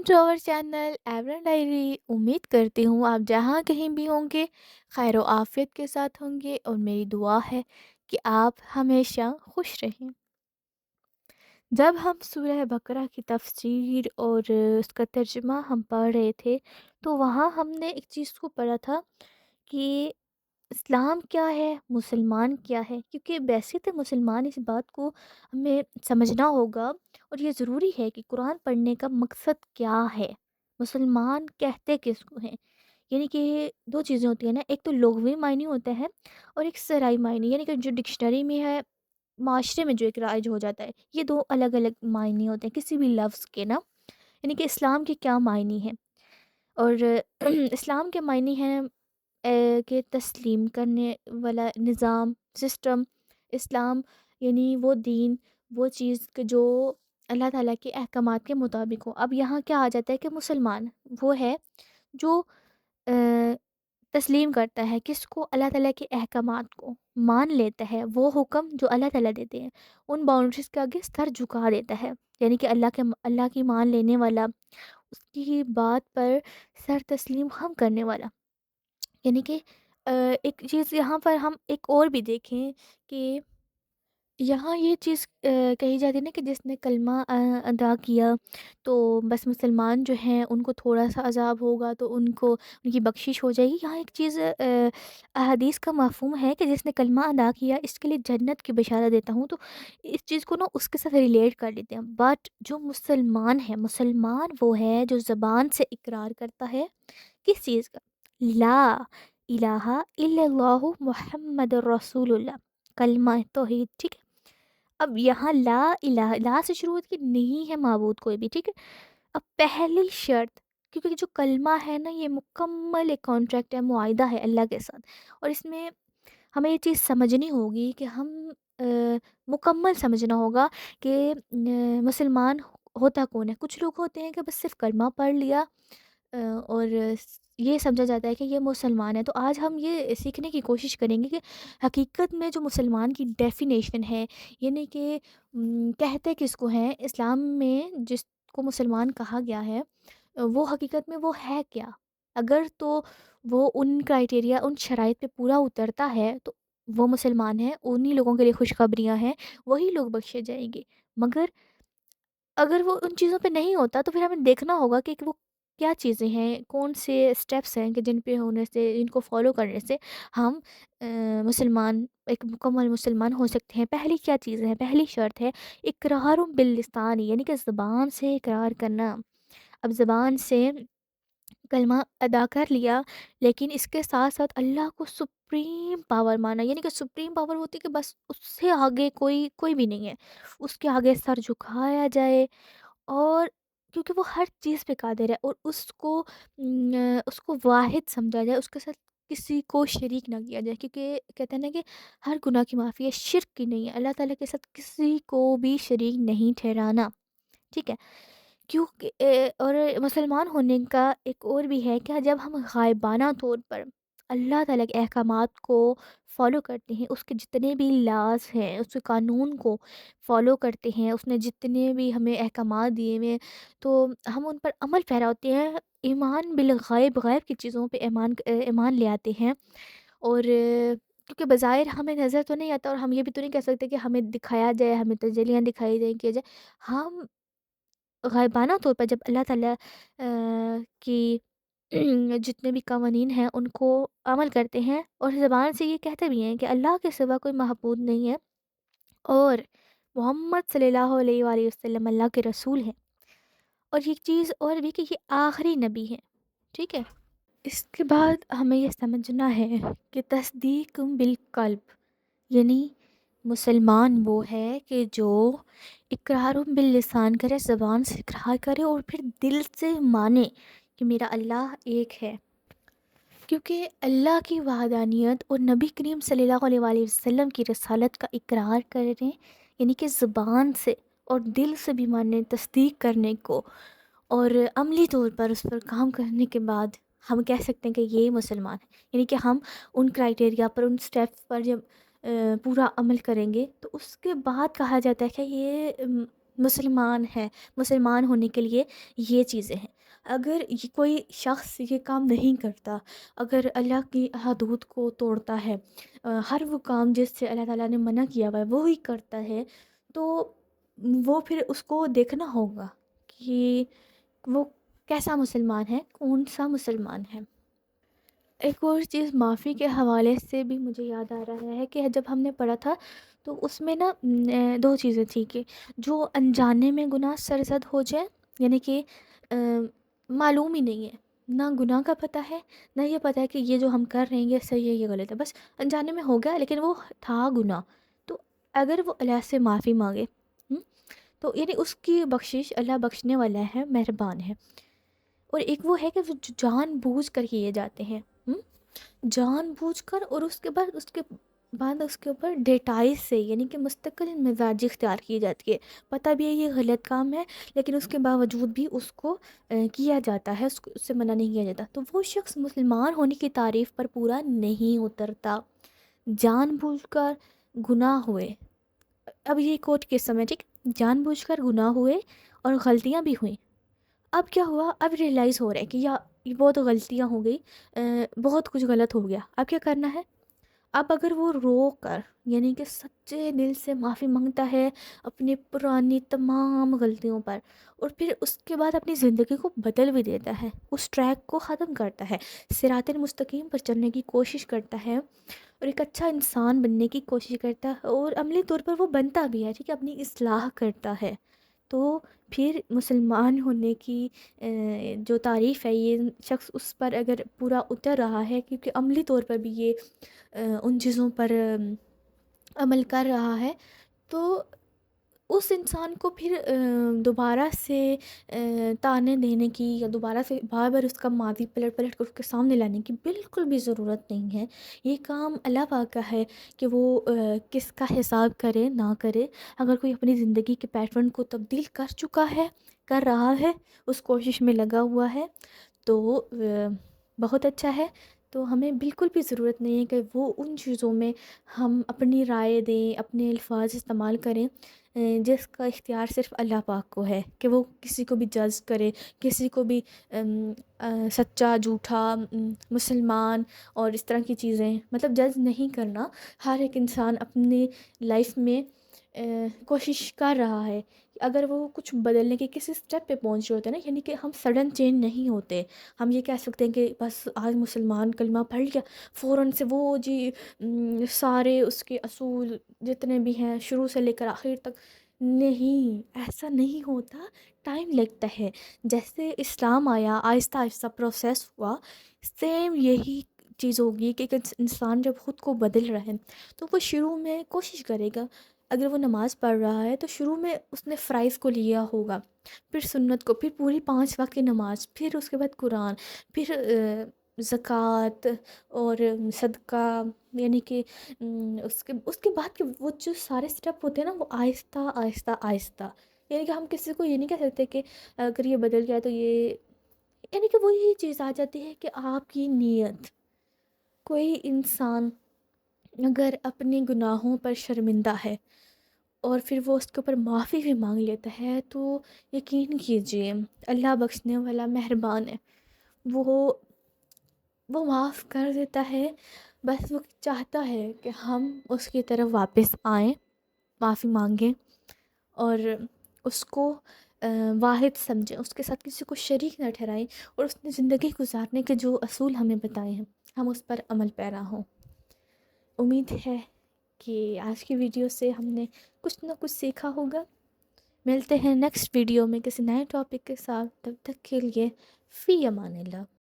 To our channel everon diary. उम्मीद करती हूँ आप जहाँ कहीं भी होंगे खैर आफियत के साथ होंगे, और मेरी दुआ है कि आप हमेशा खुश रहें। जब हम सूरह बकरा की तफसीर और उसका तर्जुमा हम पढ़ रहे थे, तो वहाँ हमने एक चीज़ को पढ़ा था कि इस्लाम क्या है, मुसलमान क्या है। क्योंकि वैसे तो मुसलमान इस बात को हमें समझना होगा, और ये ज़रूरी है कि कुरान पढ़ने का मकसद क्या है, मुसलमान कहते किसको हैं। यानी कि दो चीज़ें होती हैं ना, एक तो लुग़वी मायने होता है और एक शरई मायने, यानी कि जो डिक्शनरी में है, माशरे में जो एक राइज हो जाता है। ये दो अलग अलग मायने होते हैं किसी भी लफ्ज़ के ना। यानी कि इस्लाम के क्या मायने हैं, और इस्लाम के मायने हैं के तस्लीम करने वाला निज़ाम, सिस्टम। इस्लाम यानी वो दीन, वो चीज़ कि जो अल्लाह ताला के अहकामात के मुताबिक हो। अब यहाँ क्या आ जाता है कि मुसलमान वो है जो अ, तस्लीम करता है किसको, अल्लाह ताला के अहकामात को मान लेता है, वो हुक्म जो अल्लाह ताला देते हैं उन बाउंड्रीज़ के आगे सर झुका देता है। यानी कि अल्लाह की मान लेने वाला, उसकी बात पर सर तस्लीम हम करने वाला। यानी कि एक चीज़ यहाँ पर हम एक और भी देखें कि यहाँ ये चीज़ कही जाती है ना कि जिसने कलमा अदा किया तो बस मुसलमान जो हैं उनको थोड़ा-सा अज़ाब होगा, तो उनको उनकी बख्शिश हो जाएगी। यहाँ एक चीज़ अहादीस का मफ़हूम है कि जिसने कलमा अदा किया इसके लिए जन्नत की बशारत देता हूँ। तो इस चीज़ को ना उसके साथ रिलेट कर लेते हैं। बट जो मुसलमान है, मुसलमान वो है जो ज़बान से इकरार करता है किस चीज़ का? ला इलाहा इल्लल्लाहु मुहम्मदुर रसूलुल्लाह, कलमा तौहीद, ठीक है? अब यहाँ ला इलाहा, ला से शुरू होती है कि नहीं है माबूद कोई भी, ठीक है? अब पहली शर्त, क्योंकि जो कलमा है ना ये मुकम्मल एक कॉन्ट्रैक्ट है, मुआहिदा है अल्लाह के साथ। और इसमें हमें ये चीज़ समझनी होगी कि हम मुकम्मल समझना होगा कि मुसलमान होता कौन है। कुछ लोग होते हैं कि बस सिर्फ़ कलमा पढ़ लिया और ये समझा जाता है कि ये मुसलमान है। तो आज हम ये सीखने की कोशिश करेंगे कि हकीकत में जो मुसलमान की डेफिनेशन है, यानी कि कहते किसको हैं इस्लाम में, जिसको मुसलमान कहा गया है, वो हकीकत में वो है क्या। अगर तो वो उन क्राइटेरिया, उन शराइत पे पूरा उतरता है तो वो मुसलमान है, उन्हीं लोगों के लिए खुशखबरियाँ हैं, वही लोग बख्शे जाएंगे। मगर अगर वो उन चीज़ों पे नहीं होता तो फिर हमें देखना होगा कि वो क्या चीज़ें हैं, कौन से स्टेप्स हैं कि जिन पे होने से, इनको फॉलो करने से हम मुसलमान, एक मुकम्मल मुसलमान हो सकते हैं। पहली क्या चीज़ है, पहली शर्त है इकरार बिल लिसान, यानी कि ज़बान से इकरार करना। अब ज़बान से कलमा अदा कर लिया, लेकिन इसके साथ-साथ अल्लाह को सुप्रीम पावर माना। यानी कि सुप्रीम पावर होती है कि बस उससे आगे कोई कोई भी नहीं है। उसके आगे सर झुकाया जाए, और क्योंकि वो हर चीज़ पे कादिर है, और उसको वाहिद समझा जाए, उसके साथ किसी को शरीक ना किया जाए। क्योंकि कहते हैं ना कि हर गुनाह की माफ़ी है, शिर्क की नहीं है। अल्लाह ताला के साथ किसी को भी शरीक नहीं ठहराना, ठीक है? क्योंकि और मुसलमान होने का एक और भी है कि जब हम गायबाना तौर पर अल्लाह ताला के अहकामात को फॉलो करते हैं, उसके जितने भी लाज हैं, उसके कानून को फॉलो करते हैं, उसने जितने भी हमें अहकामात दिए हुए हैं, तो हम उन पर अमल पैरा होते हैं। ईमान बिल गैब, गैब की चीज़ों पे ईमान ले आते हैं। और क्योंकि बज़ाहिर हमें नज़र तो नहीं आता, और हम ये भी तो नहीं कह सकते कि हमें दिखाया जाए, हमें तजल्लियाँ दिखाई जाएँ, किया जाए। हम ग़ाइबाना तौर पर जब अल्लाह ताला की जितने भी कवानीन हैं उनको अमल करते हैं, और ज़बान से ये कहते भी हैं कि अल्लाह के सिवा कोई महबूद नहीं है, और मोहम्मद सल्लल्लाहु अलैहि वसल्लम अल्लाह के रसूल हैं। और एक चीज़ और भी कि ये आखिरी नबी हैं, ठीक है? इसके बाद हमें ये समझना है कि तस्दीक बिल क़ल्ब, यानी मुसलमान वो है कि जो इकरार बिल लिसान करे, ज़बान से इकरार करे, और फिर दिल से माने कि मेरा अल्लाह एक है। क्योंकि अल्लाह की वहदानियत और नबी करीम सल्लल्लाहु अलैहि वसल्लम की रसालत का इकरार करें, यानी कि ज़बान से और दिल से भी माने, तस्दीक करने को, और अमली तौर पर उस पर काम करने के बाद हम कह सकते हैं कि ये मुसलमान है। यानी कि हम उन क्राइटेरिया पर, उन स्टेप्स पर जब पूरा अमल करेंगे तो उसके बाद कहा जाता है कि ये मुसलमान है। मुसलमान होने के लिए ये चीज़ें हैं। اگر یہ کوئی شخص یہ کام نہیں کرتا، اگر اللہ کی حدود کو توڑتا ہے، ہر وہ کام جس سے اللہ تعالیٰ نے منع کیا ہوا ہے وہی کرتا ہے، تو وہ پھر اس کو دیکھنا ہوگا کہ وہ کیسا مسلمان ہے، کون سا مسلمان ہے۔ ایک اور چیز معافی کے حوالے سے بھی مجھے یاد آ رہا ہے کہ جب ہم نے پڑھا تھا تو اس میں نا دو چیزیں تھیں کہ جو انجانے میں گناہ سرزد ہو جائے، یعنی کہ آ، معلوم ہی نہیں ہے، نہ گناہ کا پتہ ہے، نہ یہ پتہ ہے کہ یہ جو ہم کر رہے ہیں یہ صحیح ہے یہ غلط ہے، بس انجانے میں ہو گیا لیکن وہ تھا گناہ، تو اگر وہ اللہ سے معافی مانگے، ہم، تو یعنی اس کی بخشش اللہ بخشنے والا ہے، مہربان ہے۔ اور ایک وہ ہے کہ وہ جو جان بوجھ کر کیے جاتے ہیں، جان بوجھ کر، اور اس کے بعد اس کے اوپر ڈیٹائی سے، یعنی کہ مستقل مزاجی اختیار کی جاتی ہے، پتہ بھی ہے یہ غلط کام ہے لیکن اس کے باوجود بھی اس کو کیا جاتا ہے، اس سے منع نہیں کیا جاتا، تو وہ شخص مسلمان ہونے کی تعریف پر پورا نہیں اترتا۔ جان بوجھ کر گناہ ہوئے، اب یہ کوٹ کے سمجھ، ٹھیک، جان بوجھ کر گناہ ہوئے اور غلطیاں بھی ہوئیں، اب کیا ہوا، اب ریئلائز ہو رہا ہے کہ یہ بہت غلطیاں ہو گئی، بہت کچھ غلط ہو گیا، اب کیا کرنا ہے؟ اب اگر وہ رو کر، یعنی کہ سچے دل سے معافی مانگتا ہے اپنی پرانی تمام غلطیوں پر، اور پھر اس کے بعد اپنی زندگی کو بدل بھی دیتا ہے، اس ٹریک کو ختم کرتا ہے، صراط المستقیم پر چلنے کی کوشش کرتا ہے، اور ایک اچھا انسان بننے کی کوشش کرتا ہے، اور عملی طور پر وہ بنتا بھی ہے، ٹھیک ہے، اپنی اصلاح کرتا ہے، تو پھر مسلمان ہونے کی جو تعریف ہے، یہ شخص اس پر اگر پورا اتر رہا ہے، کیونکہ عملی طور پر بھی یہ ان چیزوں پر عمل کر رہا ہے، تو اس انسان کو پھر دوبارہ سے تانے دینے کی یا دوبارہ سے بار بار اس کا ماضی پلٹ پلٹ کر اس کے سامنے لانے کی بالکل بھی ضرورت نہیں ہے۔ یہ کام اللہ پاک کا ہے کہ وہ کس کا حساب کرے نہ کرے۔ اگر کوئی اپنی زندگی کے پیٹرن کو تبدیل کر چکا ہے، کر رہا ہے، اس کوشش میں لگا ہوا ہے، تو بہت اچھا ہے۔ تو ہمیں بالکل بھی ضرورت نہیں ہے کہ وہ ان چیزوں میں ہم اپنی رائے دیں، اپنے الفاظ استعمال کریں، جس کا اختیار صرف اللہ پاک کو ہے، کہ وہ کسی کو بھی جج کرے، کسی کو بھی سچا جھوٹا، مسلمان اور اس طرح کی چیزیں، مطلب جج نہیں کرنا۔ ہر ایک انسان اپنی لائف میں کوشش کر رہا ہے، اگر وہ کچھ بدلنے کے کسی سٹیپ پہ پہنچ رہے ہوتے ہیں نا، یعنی کہ ہم سڈن چینج نہیں ہوتے۔ ہم یہ کہہ سکتے ہیں کہ بس آج مسلمان کلمہ پڑھ لیا فوراً سے وہ جی سارے اس کے اصول جتنے بھی ہیں شروع سے لے کر آخر تک، نہیں، ایسا نہیں ہوتا، ٹائم لگتا ہے۔ جیسے اسلام آیا، آہستہ آہستہ پروسیس ہوا، سیم یہی چیز ہوگی کہ ایک انسان جب خود کو بدل رہا ہے تو وہ شروع میں کوشش کرے گا، اگر وہ نماز پڑھ رہا ہے تو شروع میں اس نے فرائض کو لیا ہوگا، پھر سنت کو، پھر پوری 5 وقت کی نماز، پھر اس کے بعد قرآن، پھر زکوٰۃ اور صدقہ، یعنی کہ اس کے بعد کے وہ جو سارے سٹیپ ہوتے ہیں نا، وہ آہستہ آہستہ آہستہ، یعنی کہ ہم کسی کو یہ نہیں کہہ سکتے کہ اگر یہ بدل گیا تو یہ، یعنی کہ وہ یہی چیز آ جاتی ہے کہ آپ کی نیت، کوئی انسان اگر اپنے گناہوں پر شرمندہ ہے اور پھر وہ اس کے اوپر معافی بھی مانگ لیتا ہے، تو یقین کیجئے اللہ بخشنے والا مہربان ہے، وہ وہ معاف کر دیتا ہے، بس وہ چاہتا ہے کہ ہم اس کی طرف واپس آئیں، معافی مانگیں، اور اس کو واحد سمجھیں، اس کے ساتھ کسی کو شریک نہ ٹھہرائیں، اور اس نے زندگی گزارنے کے جو اصول ہمیں بتائے ہیں ہم اس پر عمل پیرا ہوں۔ امید ہے کہ آج کی ویڈیو سے ہم نے کچھ نہ کچھ سیکھا ہوگا۔ ملتے ہیں نیکسٹ ویڈیو میں کسی نئے ٹاپک کے ساتھ، تب تک کے لیے فی امان اللہ۔